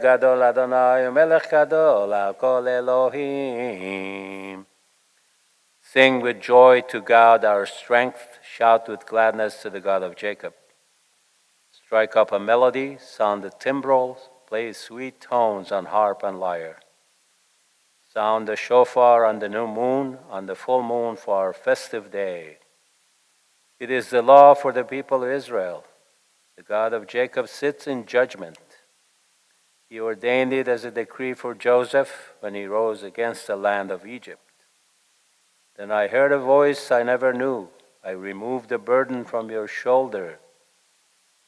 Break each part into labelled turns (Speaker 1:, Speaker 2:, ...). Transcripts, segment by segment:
Speaker 1: Gadol Adonai Melech Gadol Al Kol Elohim. Sing with joy to God our strength, shout with gladness to the God of Jacob. Strike up a melody, sound the timbrels, play sweet tones on harp and lyre. Sound the shofar on the new moon, on the full moon for our festive day. It is the law for the people of Israel. The God of Jacob sits in judgment. He ordained it as a decree for Joseph when he rose against the land of Egypt. Then I heard a voice I never knew. I removed the burden from your shoulder.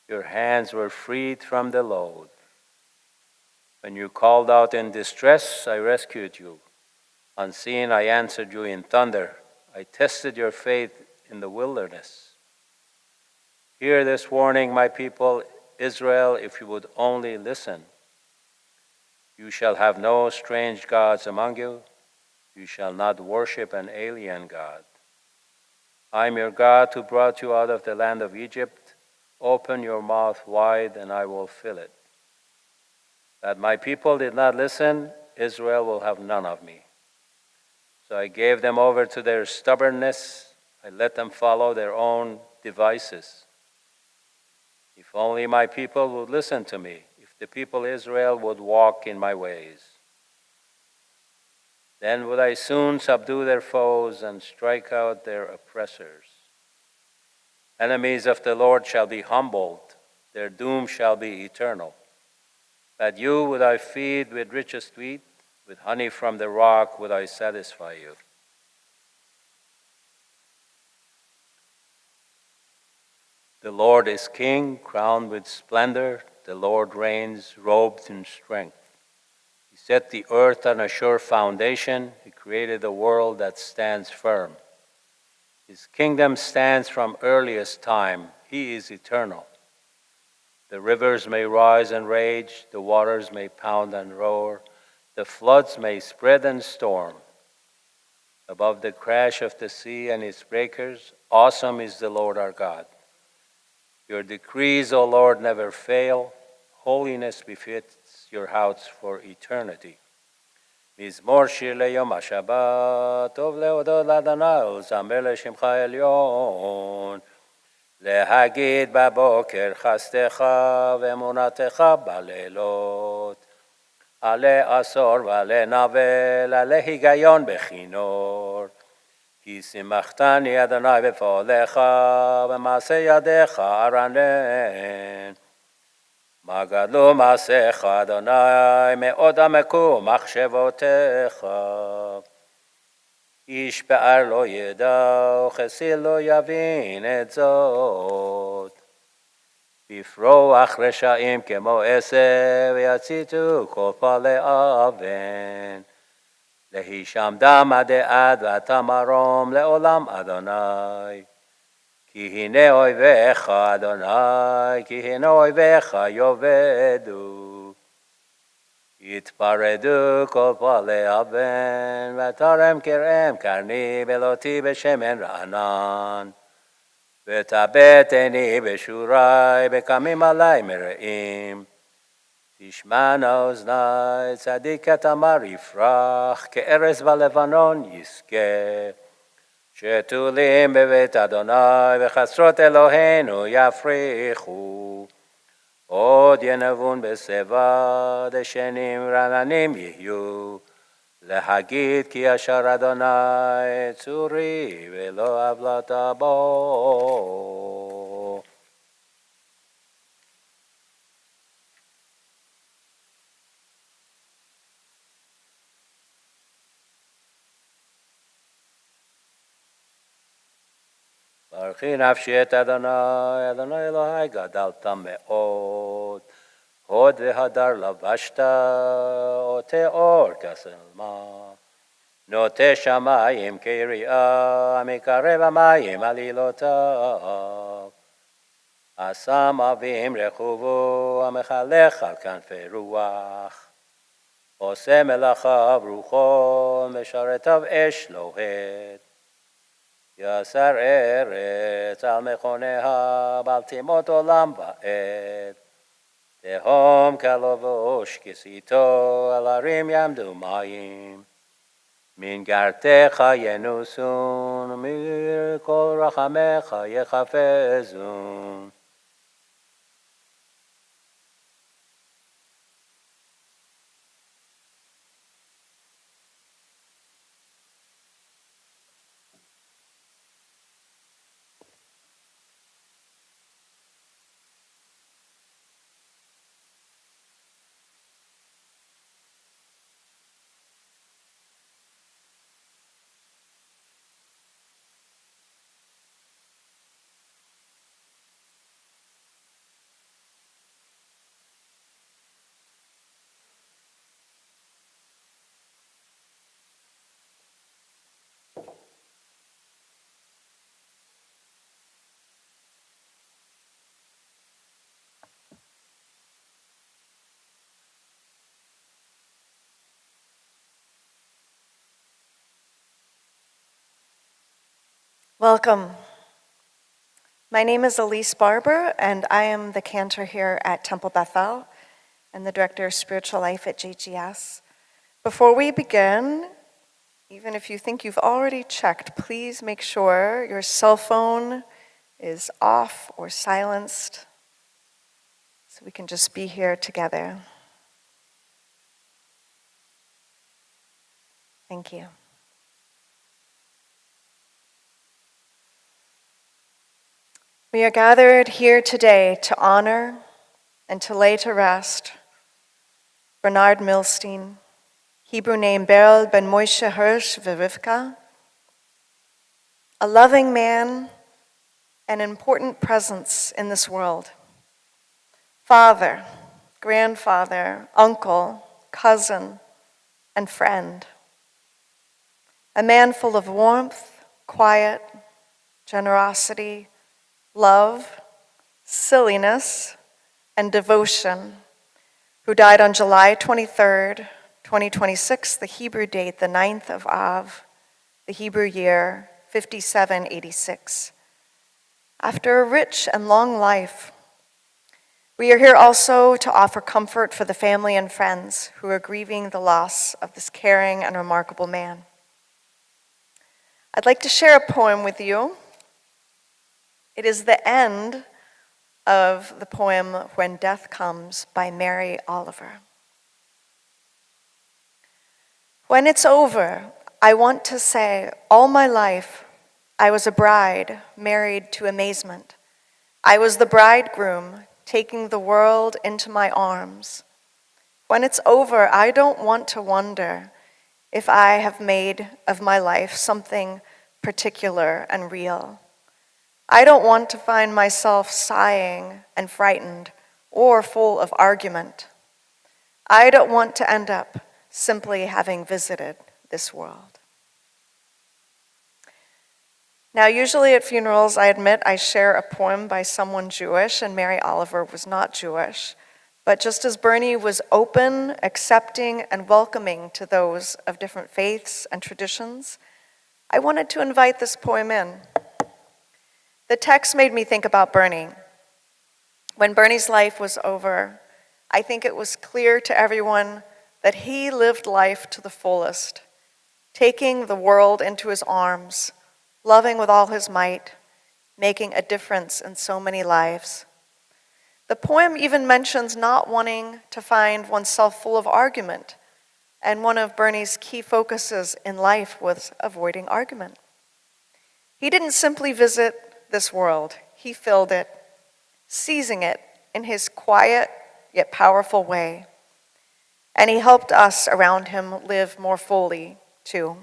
Speaker 1: Your hands were freed from the load. When you called out in distress, I rescued you. Unseen, I answered you in thunder. I tested your faith in the wilderness. Hear this warning, my people, Israel, if you would only listen. You shall have no strange gods among you. You shall not worship an alien god. I am your God who brought you out of the land of Egypt. Open your mouth wide, and I will fill it. That my people did not listen, Israel will have none of me. So I gave them over to their stubbornness. I let them follow their own devices. If only my people would listen to me, if the people Israel would walk in my ways. Then would I soon subdue their foes and strike out their oppressors. Enemies of the Lord shall be humbled, their doom shall be eternal. But you would I feed with richest wheat, with honey from the rock would I satisfy you. The Lord is king, crowned with splendor. The Lord reigns, robed in strength. He set the earth on a sure foundation. He created a world that stands firm. His kingdom stands from earliest time. He is eternal. The rivers may rise and rage. The waters may pound and roar. The floods may spread and storm. Above the crash of the sea and its breakers, awesome is the Lord our God. Your decrees, O Lord, never fail. Holiness befits your house for eternity. מזמור שיר ליום השבת, טוב להודות לאדוני ולזמר לשמך עליון. להגיד בבוקר חסדך ואמונתך בלילות. עלי עשור ועלי נבל, עלי היגיון בכינור. כי שימחתני אדוני בפועלך, ומעשה ידיך ארנן. מה גדלו מעשיך אדוני, מאוד עמקו מחשבותיך. איש פער לא ידע, וכסיל לא יבין את זאת. בפרוח רשעים כמו עשב, ויציתו כל פועלי אבן. להישם דם עד עד ואתה מרום לעולם אדוני. כי הנה אויביך אדוני, כי הנה אויביך יאבדו. יתפרדו כל פועלי אבן, ותרם קרעם קרני בלותי בשמן רענן. ותבט עיני בשורי, בקמים עלי מרעים. תשמענה אוזני, צדיק התמר יפרח, כארז בלבנון יזכה. שתולים בבית אדוני, וחסרות אלוהינו יפריחו. עוד ינבון בשיבה, דשנים רעננים יהיו. להגיד כי אשר אדוני צורי, ולא עוולת בו. ברכי נפשי את אדוני, אדוני אלוהי גדלת מאוד. הוד והדר לבשת, עוטה אור כסלמה. נוטה שמים כיריעה, מקרב המים עלילותיו. אסם אבים רכובו, המחלך על כנפי רוח. עושה מלאכיו רוחו, משרתיו אש לוהט. יסר ארץ על מכוניה, בל תימות עולם ועד. תהום כלבוש כסיתו, על הרים יעמדו מים. מנגרתך ינוסון, ומכל רחמך יחפזון.
Speaker 2: Welcome. My name is Elise Barber, and I am the cantor here at Temple Bethel and the director of spiritual life at JGS. Before we begin, even if you think you've already checked, please make sure your cell phone is off or silenced so we can just be here together. Thank you. We are gathered here today to honor and to lay to rest Bernard Milstein, Hebrew name Beryl ben Moshe Hirsch Vivivka, a loving man, an important presence in this world. Father, grandfather, uncle, cousin, and friend. A man full of warmth, quiet, generosity, love, silliness, and devotion, who died on July 23rd, 2026, the Hebrew date, the 9th of Av, the Hebrew year 5786. After a rich and long life, we are here also to offer comfort for the family and friends who are grieving the loss of this caring and remarkable man. I'd like to share a poem with you. It is the end of the poem When Death Comes by Mary Oliver. When it's over, I want to say, all my life, I was a bride married to amazement. I was the bridegroom taking the world into my arms. When it's over, I don't want to wonder if I have made of my life something particular and real. I don't want to find myself sighing and frightened or full of argument. I don't want to end up simply having visited this world. Now, usually at funerals, I admit I share a poem by someone Jewish, and Mary Oliver was not Jewish. But just as Bernie was open, accepting, and welcoming to those of different faiths and traditions, I wanted to invite this poem in. The text made me think about Bernie. When Bernie's life was over, I think it was clear to everyone that he lived life to the fullest, taking the world into his arms, loving with all his might, making a difference in so many lives. The poem even mentions not wanting to find oneself full of argument, and one of Bernie's key focuses in life was avoiding argument. He didn't simply visit this world, he filled it, seizing it in his quiet yet powerful way. And he helped us around him live more fully, too.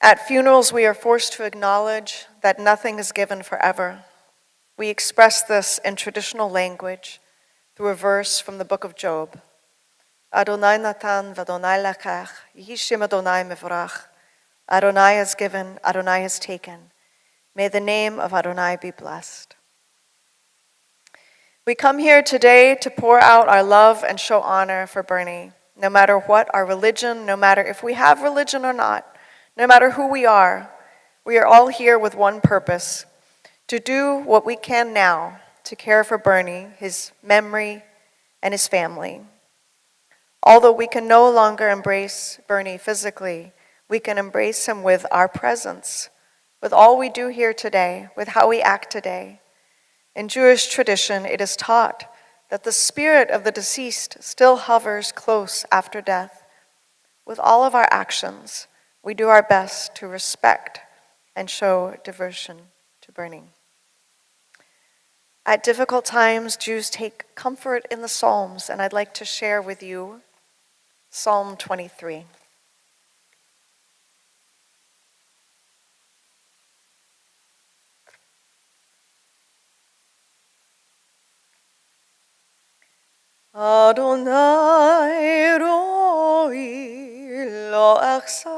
Speaker 2: At funerals, we are forced to acknowledge that nothing is given forever. We express this in traditional language through a verse from the book of Job. Adonai natan v'Adonai lakach, Yehi Shem Adonai mevorach. Adonai has given, Adonai has taken. May the name of Adonai be blessed. We come here today to pour out our love and show honor for Bernie, no matter what our religion, no matter if we have religion or not, no matter who we are all here with one purpose, to do what we can now to care for Bernie, his memory, and his family. Although we can no longer embrace Bernie physically, we can embrace him with our presence, with all we do here today, with how we act today. In Jewish tradition, it is taught that the spirit of the deceased still hovers close after death. With all of our actions, we do our best to respect and show devotion to burning. At difficult times, Jews take comfort in the Psalms, and I'd like to share with you Psalm 23. Adonai roi lo achsar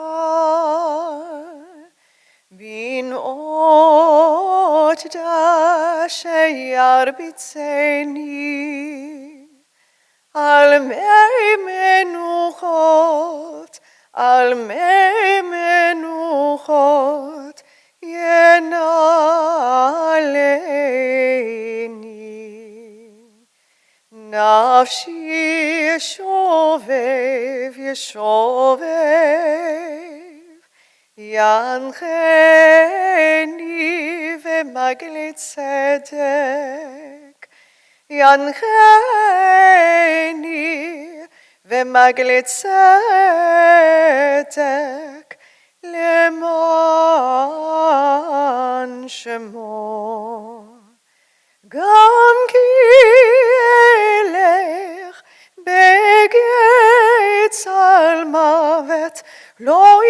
Speaker 2: bin ot da sheyar bitzeni al mei menuchot yenaleni Nafshi yeshovev yancheni v'maglit tzedek yancheni v'maglit tzedek leman shemo Gam ki elech begeit al mavet lo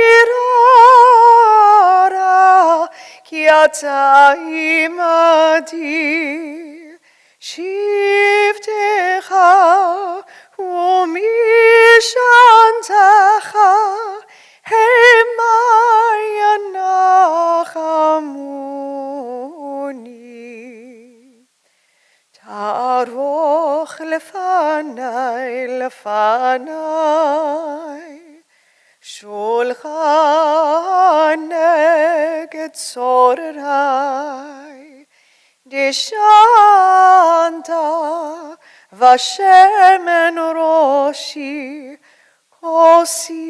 Speaker 2: irara ki ata imadi shivtecha umishantecha hema yanachamuni Taroch lefanai, shulchan neged zorai, dishanta vashemen roshi, kosi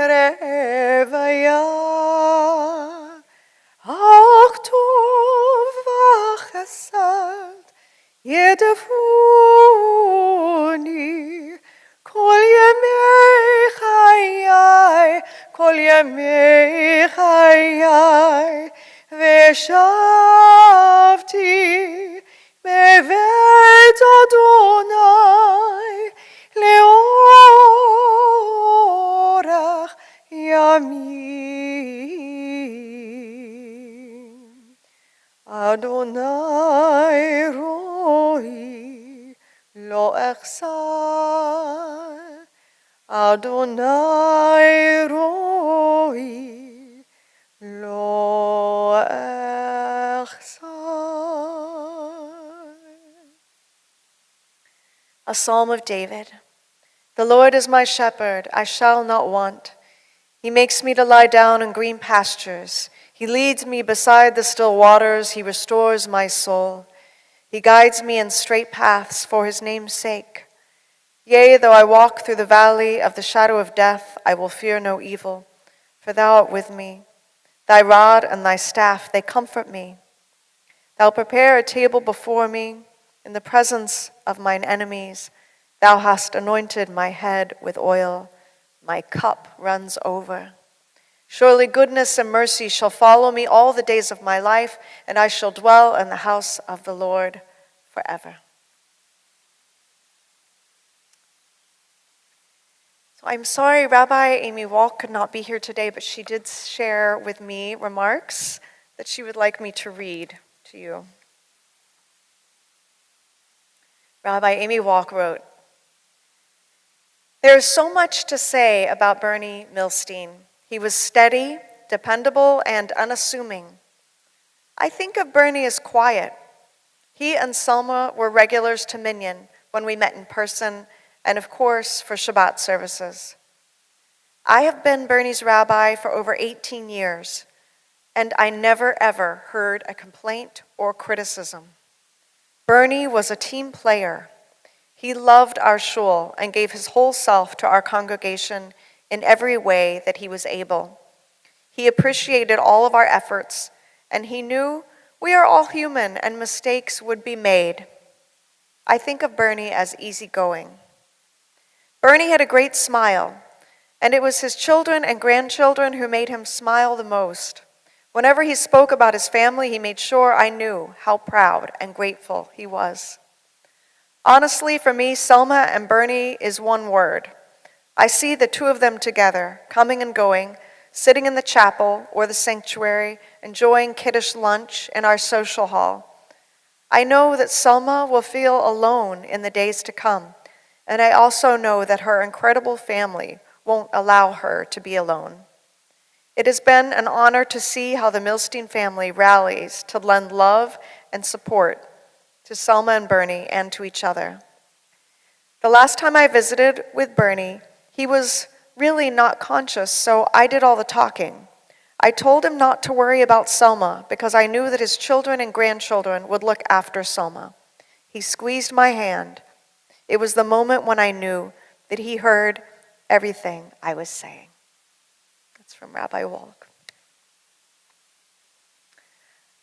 Speaker 2: revaya. Ach tov v'chesed yedefuni kol yemei chayai v'shavti bevet Adonai leorach yamin. Adonai roi lo echsar, Adonai roi lo echsar. A Psalm of David. The Lord is my shepherd, I shall not want. He makes me to lie down in green pastures. He leads me beside the still waters. He restores my soul. He guides me in straight paths for his name's sake. Yea, though I walk through the valley of the shadow of death, I will fear no evil, for thou art with me. Thy rod and thy staff, they comfort me. Thou prepare a table before me in the presence of mine enemies. Thou hast anointed my head with oil. My cup runs over. Surely goodness and mercy shall follow me all the days of my life, and I shall dwell in the house of the Lord forever. So I'm sorry Rabbi Amy Walk could not be here today, but she did share with me remarks that she would like me to read to you. Rabbi Amy Walk wrote, "There is so much to say about Bernie Milstein. He was steady, dependable, and unassuming. I think of Bernie as quiet. He and Selma were regulars to Minyan when we met in person, and of course for Shabbat services. I have been Bernie's rabbi for over 18 years, and I never ever heard a complaint or criticism. Bernie was a team player. He loved our shul and gave his whole self to our congregation in every way that he was able. He appreciated all of our efforts, and he knew we are all human and mistakes would be made. I think of Bernie as easygoing. Bernie had a great smile, and it was his children and grandchildren who made him smile the most. Whenever he spoke about his family, he made sure I knew how proud and grateful he was. Honestly, for me, Selma and Bernie is one word. I see the two of them together, coming and going, sitting in the chapel or the sanctuary, enjoying kiddush lunch in our social hall. I know that Selma will feel alone in the days to come, and I also know that her incredible family won't allow her to be alone. It has been an honor to see how the Milstein family rallies to lend love and support to Selma and Bernie and to each other. The last time I visited with Bernie, he was really not conscious, so I did all the talking. I told him not to worry about Selma because I knew that his children and grandchildren would look after Selma. He squeezed my hand. It was the moment when I knew that he heard everything I was saying. That's from Rabbi Wallach.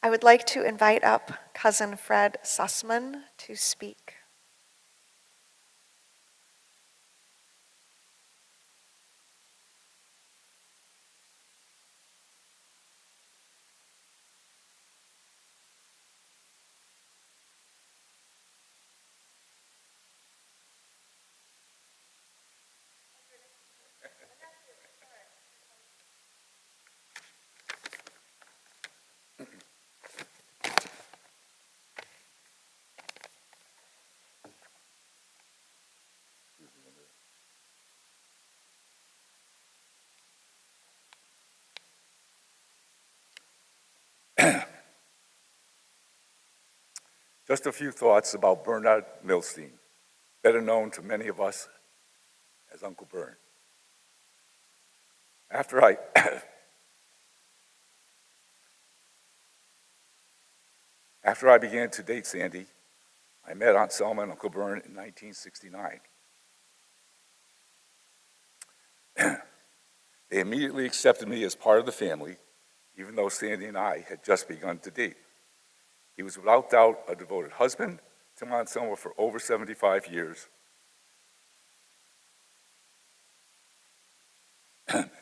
Speaker 2: I would like to invite up Cousin Fred Sussman to speak.
Speaker 3: Just a few thoughts about Bernard Milstein, better known to many of us as Uncle Bern. After I began to date Sandy, I met Aunt Selma and Uncle Bern in 1969. They immediately accepted me as part of the family, even though Sandy and I had just begun to date. He was without doubt a devoted husband to Aunt Selma for over 75 years,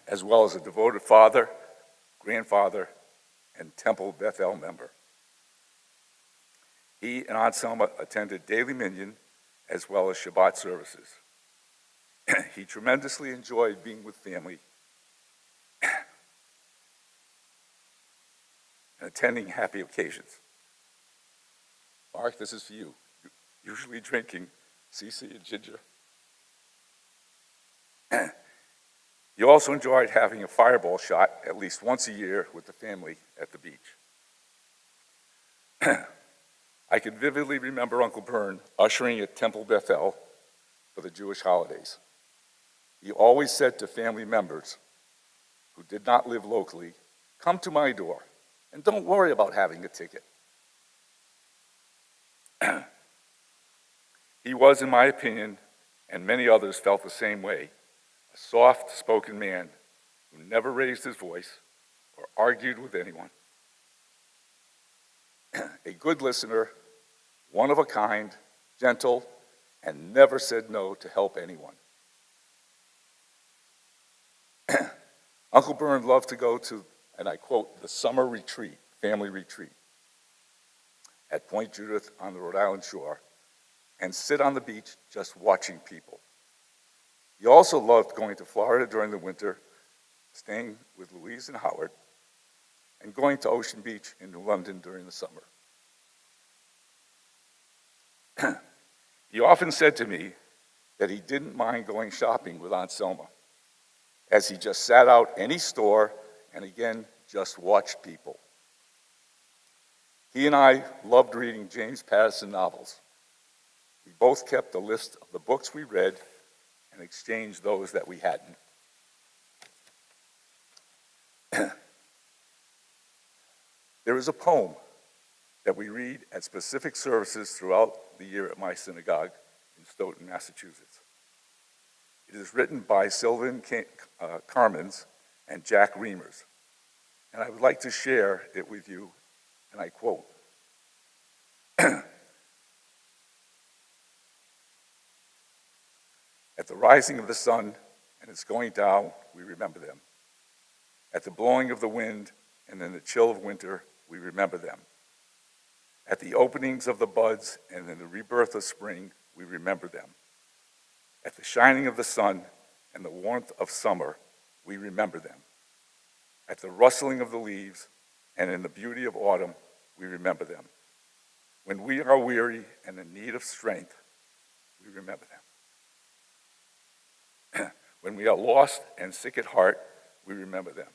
Speaker 3: as well as a devoted father, grandfather, and Temple Bethel member. He and Aunt Selma attended daily minyan as well as Shabbat services. He tremendously enjoyed being with family and attending happy occasions. Mark, this is for you. Usually drinking CC and ginger. He also enjoyed having a fireball shot at least once a year with the family at the beach. I can vividly remember Uncle Bern ushering at Temple Bethel for the Jewish holidays. He always said to family members who did not live locally, "Come to my door and don't worry about having a ticket." He was, in my opinion, and many others felt the same way, a soft-spoken man who never raised his voice or argued with anyone. A good listener, one of a kind, gentle, and never said no to help anyone. Uncle Bern loved to go to, and I quote, the summer retreat, family retreat, at Point Judith on the Rhode Island shore, and sit on the beach just watching people. He also loved going to Florida during the winter, staying with Louise and Howard, and going to Ocean Beach in New London during the summer. He often said to me that he didn't mind going shopping with Aunt Selma, as he just sat out any store and again just watched people. He and I loved reading James Patterson novels. We both kept a list of the books we read and exchanged those that we hadn't. There is a poem that we read at specific services throughout the year at my synagogue in Stoughton, Massachusetts. It is written by Sylvan Carmens and Jack Reimers, and I would like to share it with you, and I quote, "At the rising of the sun and its going down, we remember them. At the blowing of the wind and in the chill of winter, we remember them. At the openings of the buds and in the rebirth of spring, we remember them. At the shining of the sun and the warmth of summer, we remember them. At the rustling of the leaves and in the beauty of autumn, we remember them. When we are weary and in need of strength, we remember them. When we are lost and sick at heart, we remember them.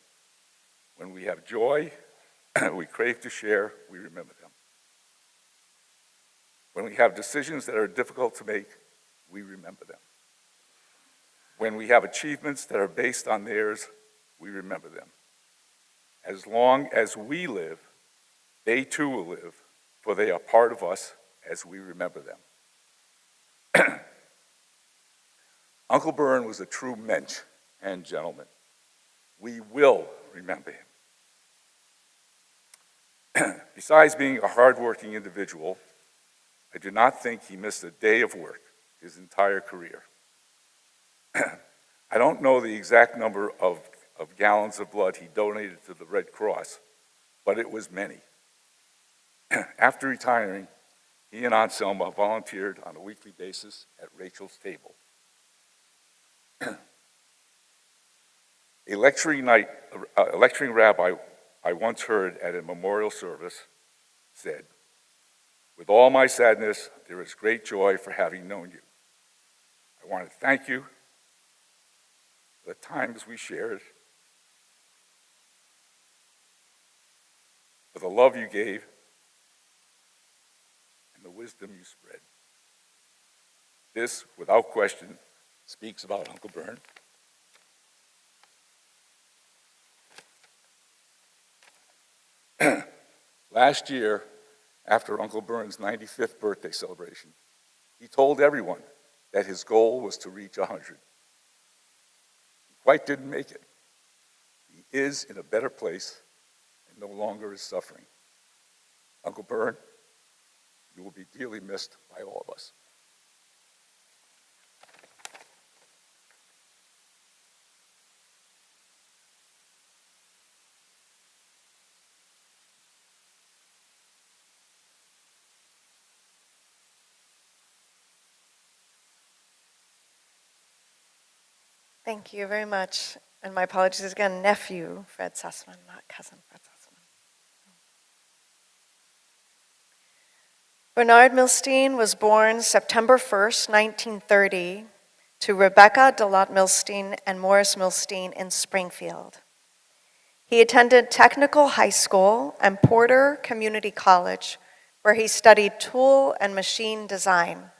Speaker 3: When we have joy we crave to share, we remember them. When we have decisions that are difficult to make, we remember them. When we have achievements that are based on theirs, we remember them. As long as we live, they too will live, for they are part of us as we remember them." Uncle Bern was a true mensch and gentleman. We will remember him. Besides being a hardworking individual, I do not think he missed a day of work his entire career. I don't know the exact number of gallons of blood he donated to the Red Cross, but it was many. After retiring, he and Aunt Selma volunteered on a weekly basis at Rachel's table. A lecturing rabbi I once heard at a memorial service said, "With all my sadness, there is great joy for having known you. I want to thank you for the times we shared, for the love you gave, and the wisdom you spread." This, without question, speaks about Uncle Bern. Last year, after Uncle Bern's 95th birthday celebration, he told everyone that his goal was to reach 100. He quite didn't make it. He is in a better place and no longer is suffering. Uncle Bern, you will be dearly missed by all of us.
Speaker 2: Thank you very much. And my apologies again, nephew Fred Sussman, not cousin Fred Sussman. Bernard Milstein was born September 1st, 1930, to Rebecca DeLotte Milstein and Morris Milstein in Springfield. He attended Technical High School and Porter Community College, where he studied tool and machine design.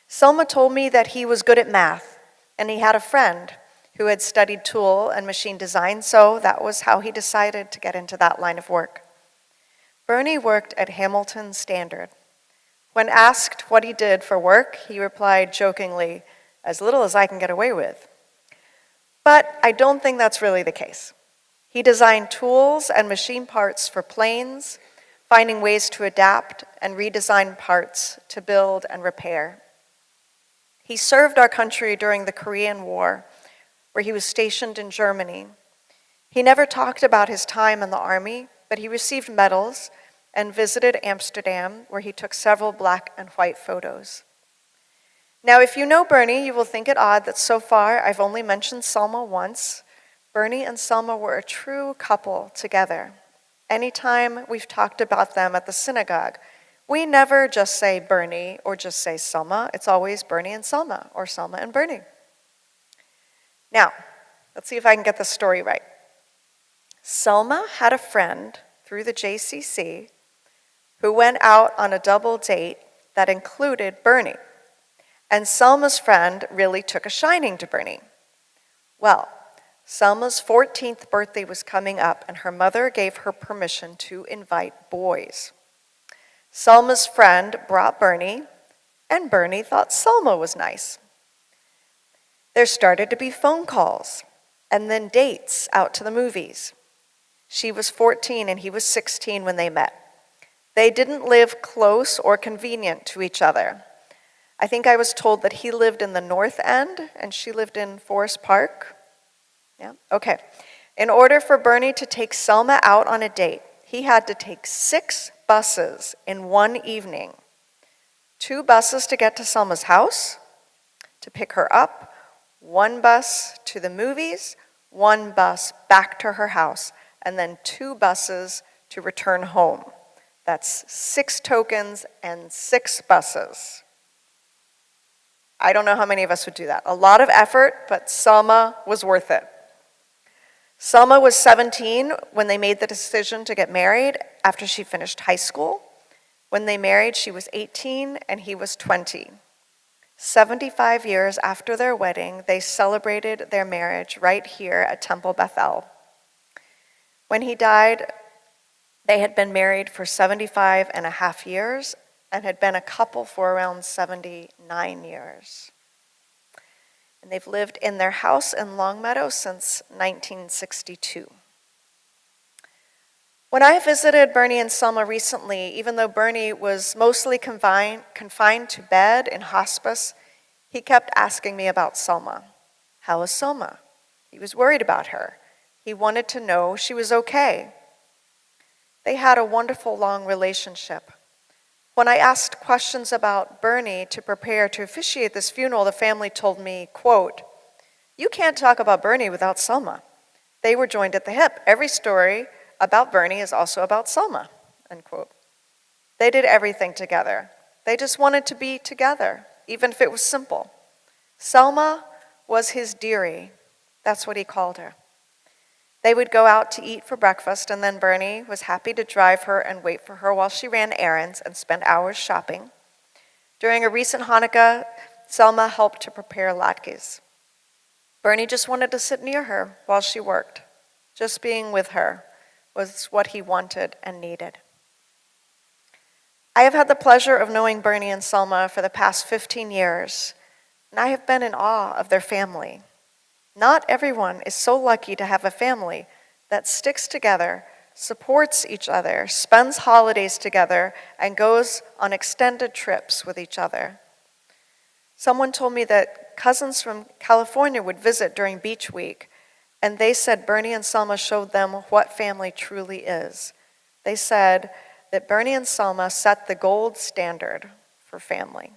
Speaker 2: Selma told me that he was good at math, and he had a friend who had studied tool and machine design, so that was how he decided to get into that line of work. Bernie worked at Hamilton Standard. When asked what he did for work, he replied jokingly, "As little as I can get away with." But I don't think that's really the case. He designed tools and machine parts for planes, finding ways to adapt and redesign parts to build and repair. He served our country during the Korean War, where he was stationed in Germany. He never talked about his time in the army, but he received medals and visited Amsterdam, where he took several black and white photos. Now, if you know Bernie, you will think it odd that so far I've only mentioned Selma once. Bernie and Selma were a true couple together. Anytime we've talked about them at the synagogue, we never just say Bernie or just say Selma. It's always Bernie and Selma or Selma and Bernie. Now, let's see if I can get the story right. Selma had a friend through the JCC who went out on a double date that included Bernie. And Selma's friend really took a shining to Bernie. Well, Selma's 14th birthday was coming up, and her mother gave her permission to invite boys. Selma's friend brought Bernie, and Bernie thought Selma was nice. There started to be phone calls, and then dates out to the movies. She was 14 and he was 16 when they met. They didn't live close or convenient to each other. I think I was told that he lived in the North End and she lived in Forest Park. Yeah, okay. In order for Bernie to take Selma out on a date, he had to take 6 buses in one evening. 2 buses to get to Selma's house, to pick her up, 1 bus to the movies, 1 bus back to her house, and then 2 buses to return home. That's 6 tokens and 6 buses. I don't know how many of us would do that. A lot of effort, but Selma was worth it. Selma was 17 when they made the decision to get married after she finished high school. When they married, she was 18 and he was 20. 75 years after their wedding, they celebrated their marriage right here at Temple Bethel. When he died, they had been married for 75 and a half years and had been a couple for around 79 years. And they've lived in their house in Longmeadow since 1962. When I visited Bernie and Selma recently, even though Bernie was mostly confined to bed in hospice, he kept asking me about Selma. How is Selma? He was worried about her. He wanted to know she was okay. They had a wonderful long relationship. When I asked questions about Bernie to prepare to officiate this funeral, the family told me, quote, "You can't talk about Bernie without Selma. They were joined at the hip. Every story about Bernie is also about Selma," end quote. They did everything together. They just wanted to be together, even if it was simple. Selma was his dearie. That's what he called her. They would go out to eat for breakfast, and then Bernie was happy to drive her and wait for her while she ran errands and spent hours shopping. During a recent Hanukkah, Selma helped to prepare latkes. Bernie just wanted to sit near her while she worked. Just being with her was what he wanted and needed. I have had the pleasure of knowing Bernie and Selma for the past 15 years, and I have been in awe of their family. Not everyone is so lucky to have a family that sticks together, supports each other, spends holidays together, and goes on extended trips with each other. Someone told me that cousins from California would visit during Beach Week, and they said Bernie and Selma showed them what family truly is. They said that Bernie and Selma set the gold standard for family.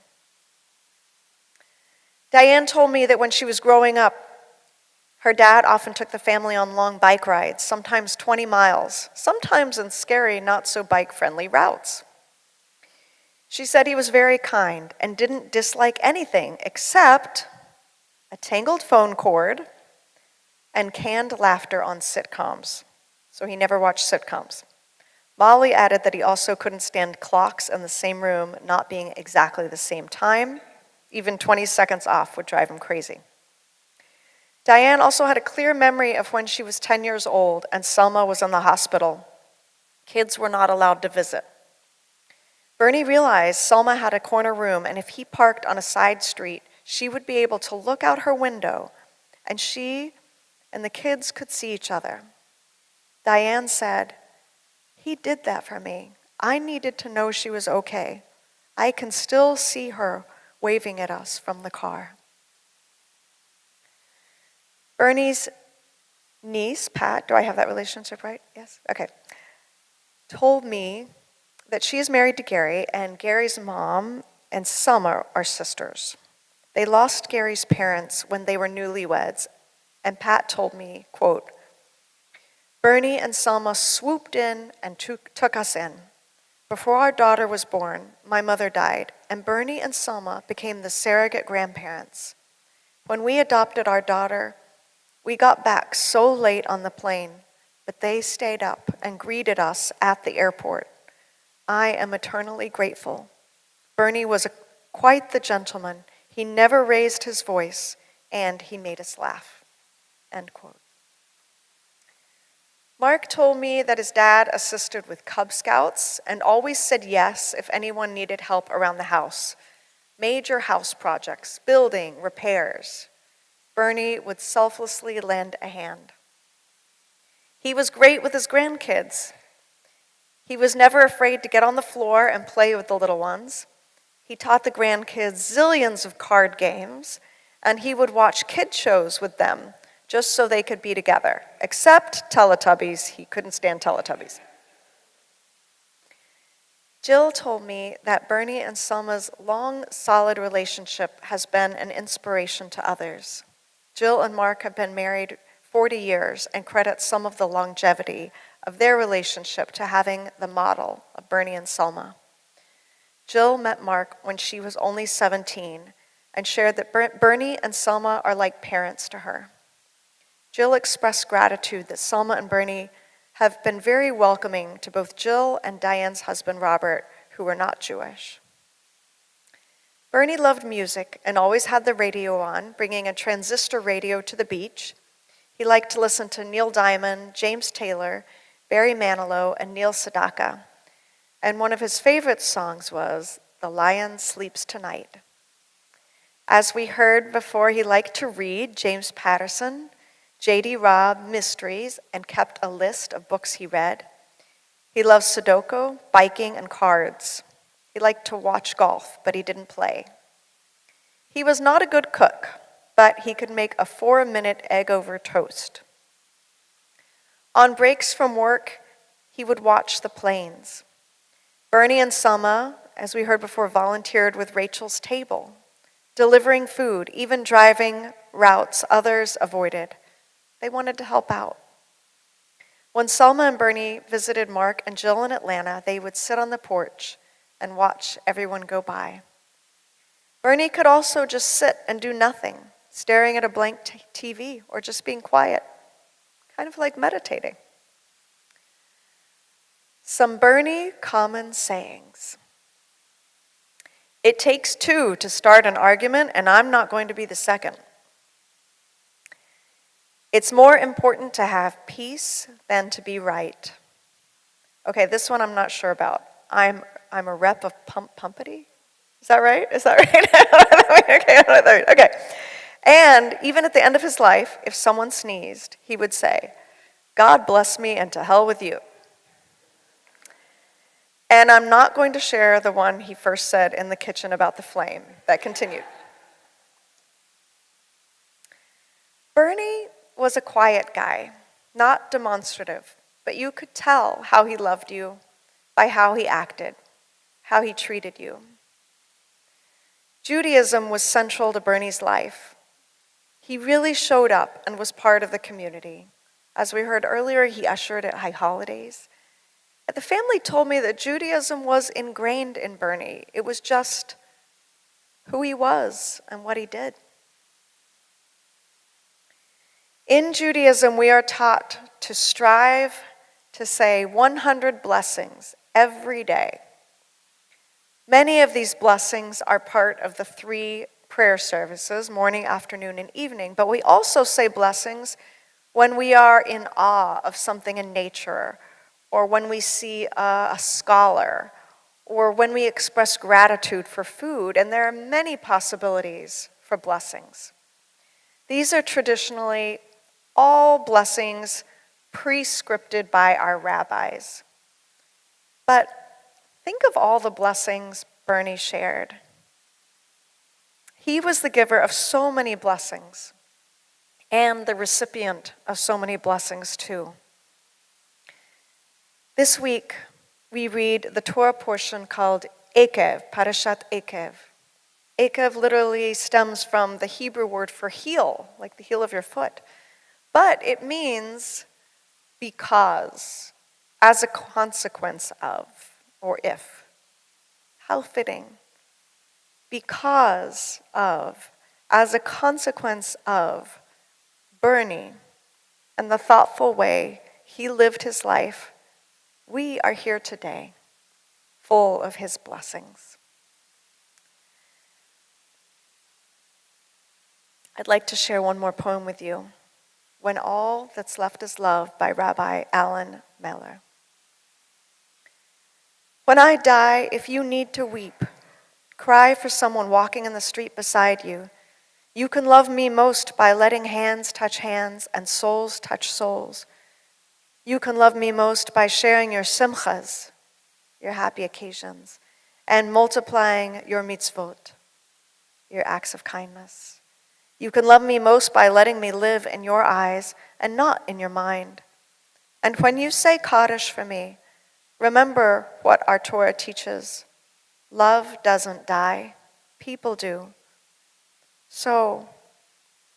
Speaker 2: Diane told me that when she was growing up, her dad often took the family on long bike rides, sometimes 20 miles, sometimes in scary, not-so-bike-friendly routes. She said he was very kind and didn't dislike anything except a tangled phone cord and canned laughter on sitcoms. So he never watched sitcoms. Molly added that he also couldn't stand clocks in the same room not being exactly the same time. Even 20 seconds off would drive him crazy. Diane also had a clear memory of when she was 10 years old and Selma was in the hospital. Kids were not allowed to visit. Bernie realized Selma had a corner room, and if he parked on a side street, she would be able to look out her window, and she and the kids could see each other. Diane said, "He did that for me. I needed to know she was okay. I can still see her waving at us from the car." Bernie's niece, Pat, do I have that relationship right? Yes? Okay. Told me that she is married to Gary, and Gary's mom and Selma are sisters. They lost Gary's parents when they were newlyweds, and Pat told me, quote, "Bernie and Selma swooped in and took us in. Before our daughter was born, my mother died, and Bernie and Selma became the surrogate grandparents. When we adopted our daughter, we got back so late on the plane, but they stayed up and greeted us at the airport. I am eternally grateful. Bernie was quite the gentleman. He never raised his voice, and he made us laugh." End quote. Mark told me that his dad assisted with Cub Scouts and always said yes if anyone needed help around the house. Major house projects, building, repairs. Bernie would selflessly lend a hand. He was great with his grandkids. He was never afraid to get on the floor and play with the little ones. He taught the grandkids zillions of card games, and he would watch kid shows with them just so they could be together, except Teletubbies. He couldn't stand Teletubbies. Jill told me that Bernie and Selma's long, solid relationship has been an inspiration to others. Jill and Mark have been married 40 years and credit some of the longevity of their relationship to having the model of Bernie and Selma. Jill met Mark when she was only 17 and shared that Bernie and Selma are like parents to her. Jill expressed gratitude that Selma and Bernie have been very welcoming to both Jill and Diane's husband, Robert, who were not Jewish. Bernie loved music and always had the radio on, bringing a transistor radio to the beach. He liked to listen to Neil Diamond, James Taylor, Barry Manilow, and Neil Sedaka. And one of his favorite songs was The Lion Sleeps Tonight. As we heard before, he liked to read James Patterson, J.D. Robb mysteries, and kept a list of books he read. He loved Sudoku, biking, and cards. He liked to watch golf, but he didn't play. He was not a good cook, but he could make a 4-minute egg over toast. On breaks from work, he would watch the planes. Bernie and Selma, as we heard before, volunteered with Rachel's table, delivering food, even driving routes others avoided. They wanted to help out. When Selma and Bernie visited Mark and Jill in Atlanta, they would sit on the porch and watch everyone go by. Bernie could also just sit and do nothing, staring at a blank TV or just being quiet, kind of like meditating. Some Bernie common sayings. It takes two to start an argument, and I'm not going to be the second. It's more important to have peace than to be right. Okay, this one I'm not sure about. I'm a rep of pumpity. Is that right? Is that right? Okay. And even at the end of his life, if someone sneezed, he would say, God bless me and to hell with you. And I'm not going to share the one he first said in the kitchen about the flame that continued. Bernie was a quiet guy, not demonstrative, but you could tell how he loved you by how he acted, how he treated you. Judaism was central to Bernie's life. He really showed up and was part of the community. As we heard earlier, he ushered at high holidays. And the family told me that Judaism was ingrained in Bernie. It was just who he was and what he did. In Judaism, we are taught to strive to say 100 blessings every day. Many of these blessings are part of the 3 prayer services, morning, afternoon, and evening, but we also say blessings when we are in awe of something in nature, or when we see a scholar, or when we express gratitude for food, and there are many possibilities for blessings. These are traditionally all blessings prescripted by our rabbis. But think of all the blessings Bernie shared. He was the giver of so many blessings and the recipient of so many blessings too. This week, we read the Torah portion called Ekev, Parashat Ekev. Ekev literally stems from the Hebrew word for heel, like the heel of your foot. But it means because, as a consequence of, or if. How fitting. Because of, as a consequence of Bernie and the thoughtful way he lived his life, we are here today, full of his blessings. I'd like to share one more poem with you. When All That's Left Is Love by Rabbi Alan Meller. When I die, if you need to weep, cry for someone walking in the street beside you. You can love me most by letting hands touch hands and souls touch souls. You can love me most by sharing your simchas, your happy occasions, and multiplying your mitzvot, your acts of kindness. You can love me most by letting me live in your eyes and not in your mind. And when you say Kaddish for me, remember what our Torah teaches. Love doesn't die, people do. So,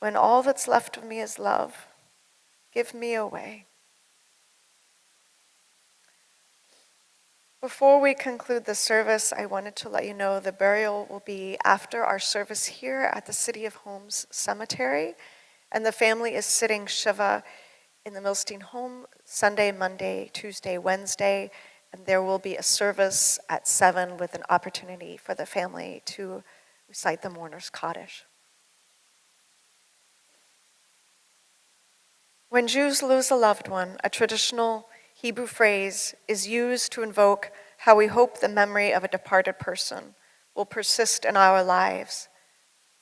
Speaker 2: when all that's left of me is love, give me away. Before we conclude the service, I wanted to let you know the burial will be after our service here at the City of Homes Cemetery, and the family is sitting Shiva in the Milstein home Sunday, Monday, Tuesday, Wednesday, and there will be a service at 7 with an opportunity for the family to recite the mourner's Kaddish. When Jews lose a loved one, a traditional Hebrew phrase is used to invoke how we hope the memory of a departed person will persist in our lives.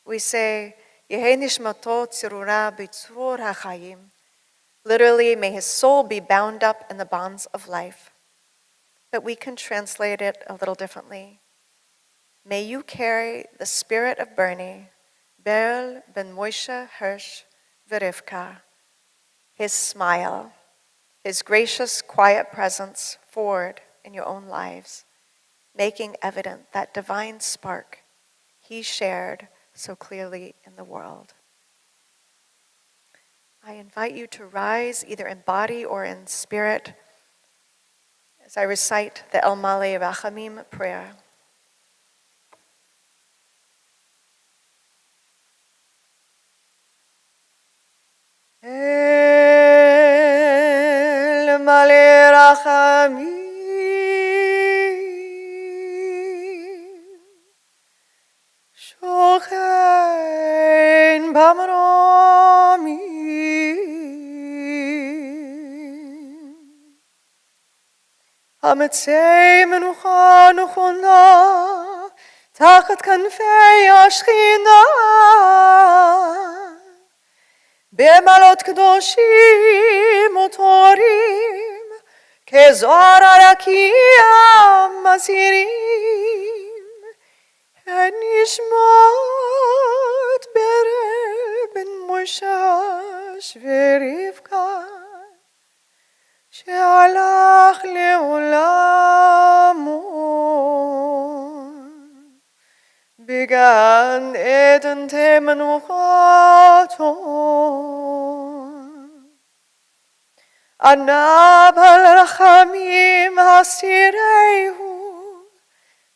Speaker 2: We say, Yehei nishmato tzirura b'tzrur hachayim. Literally, may his soul be bound up in the bonds of life. But we can translate it a little differently. May you carry the spirit of Bernie, Berl ben Moshe Hirsch Verivka, his smile, his gracious, quiet presence forward in your own lives, making evident that divine spark he shared so clearly in the world. I invite you to rise either in body or in spirit as I recite the El Malei Rachamim prayer. El Malei Rachamim Shochein Bamromim Hamitzei Menucha Nuchona Tachat Kanfei Ashchina Bemalot Kedoshim Utorim Kezor Arakia Mazirim Nishmat Berel Ben Moshe Verivka She'alach Le'olamo Began Eden Temenuchato Anab Al-Rachamim Hasirehu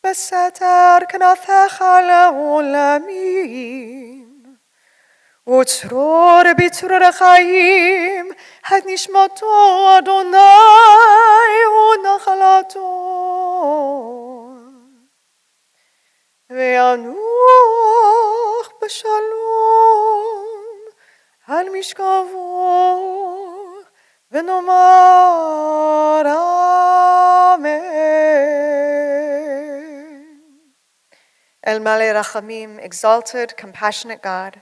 Speaker 2: Besatar Knafecha Le'olamim Utzror Bitzror Chaim Het Nishmato Adonai Unachalato Ve'anuch B'Shalom Al Mishkavo V'nomar Amen. El Malei Rachamim, exalted, compassionate God,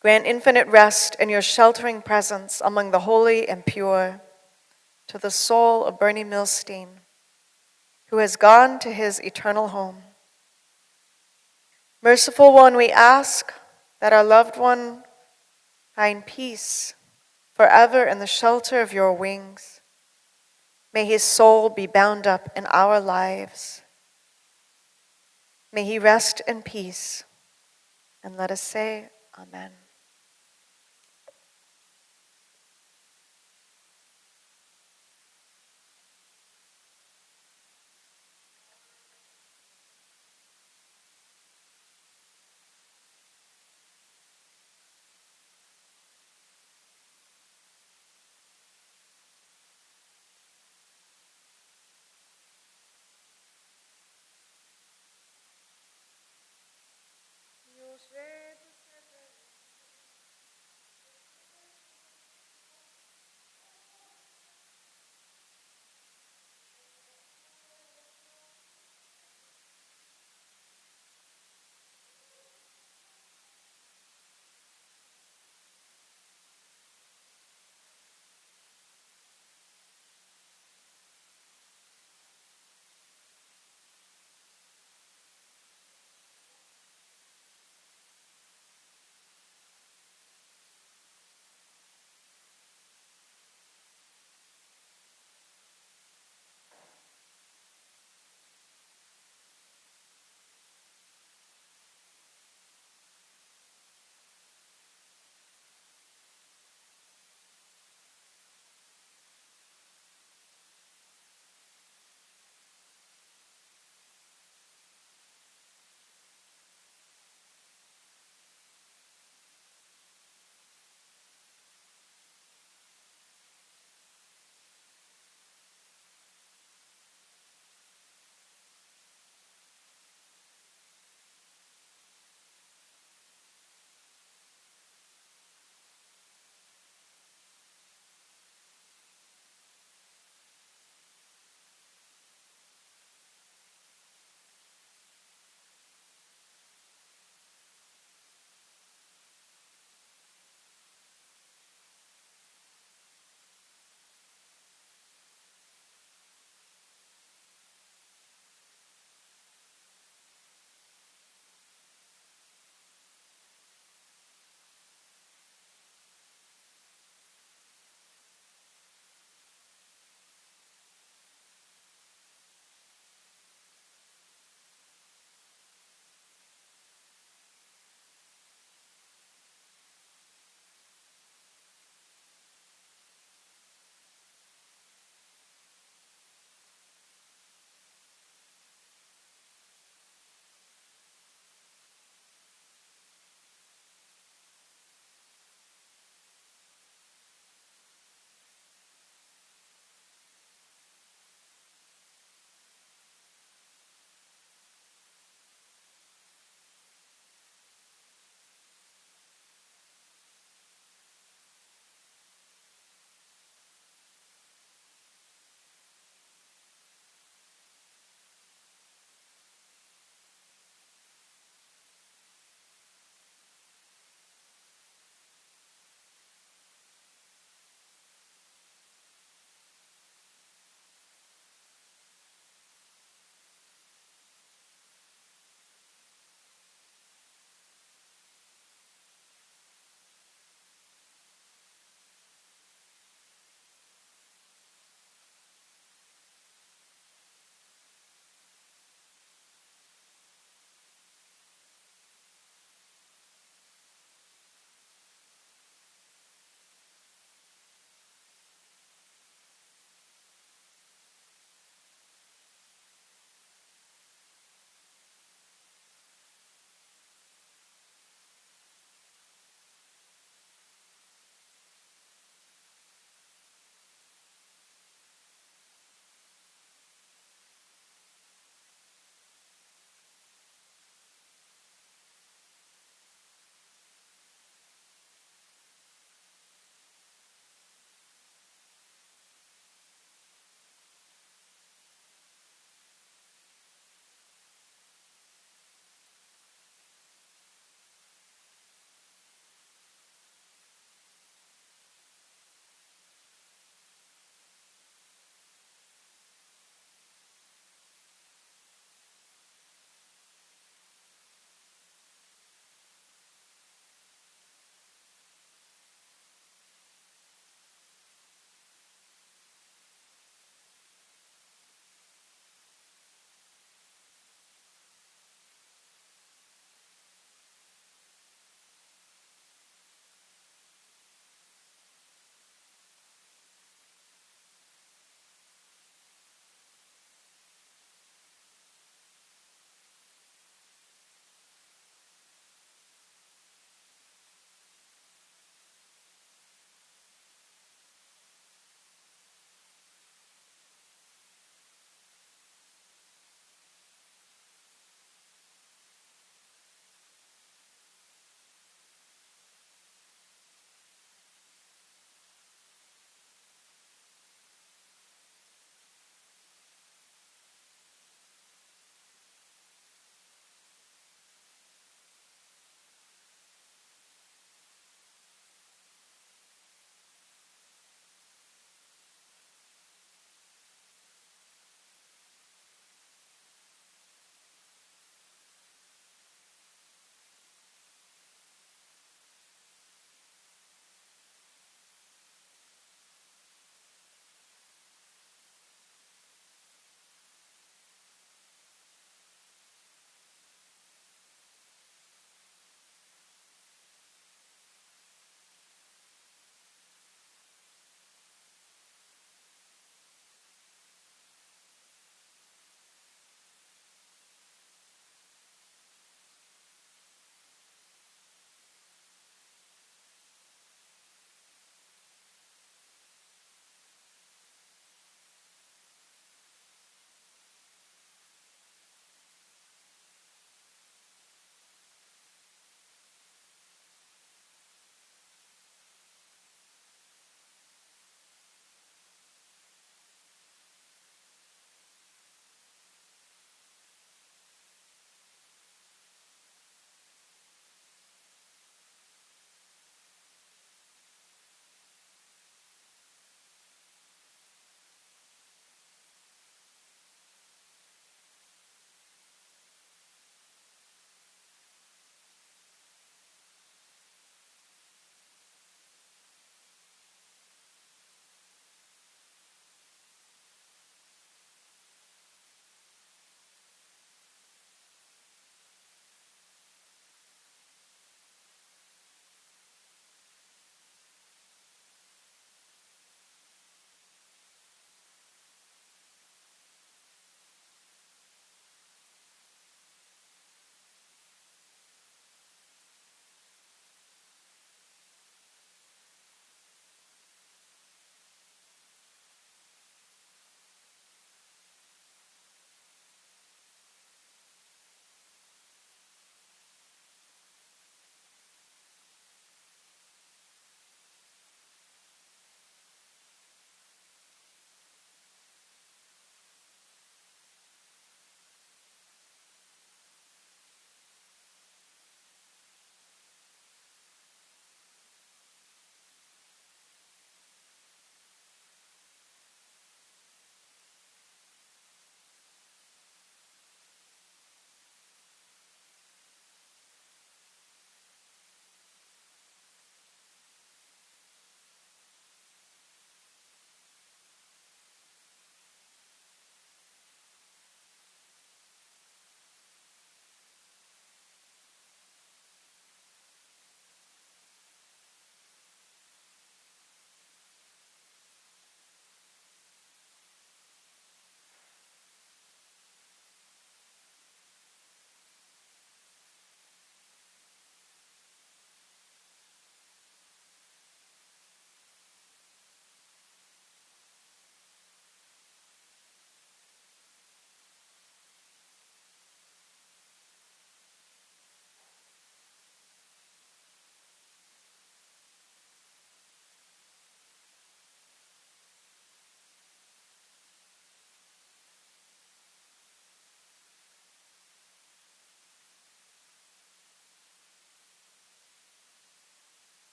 Speaker 2: grant infinite rest in your sheltering presence among the holy and pure to the soul of Bernie Milstein, who has gone to his eternal home. Merciful One, we ask that our loved one find peace forever in the shelter of your wings. May his soul be bound up in our lives. May he rest in peace. And let us say, Amen.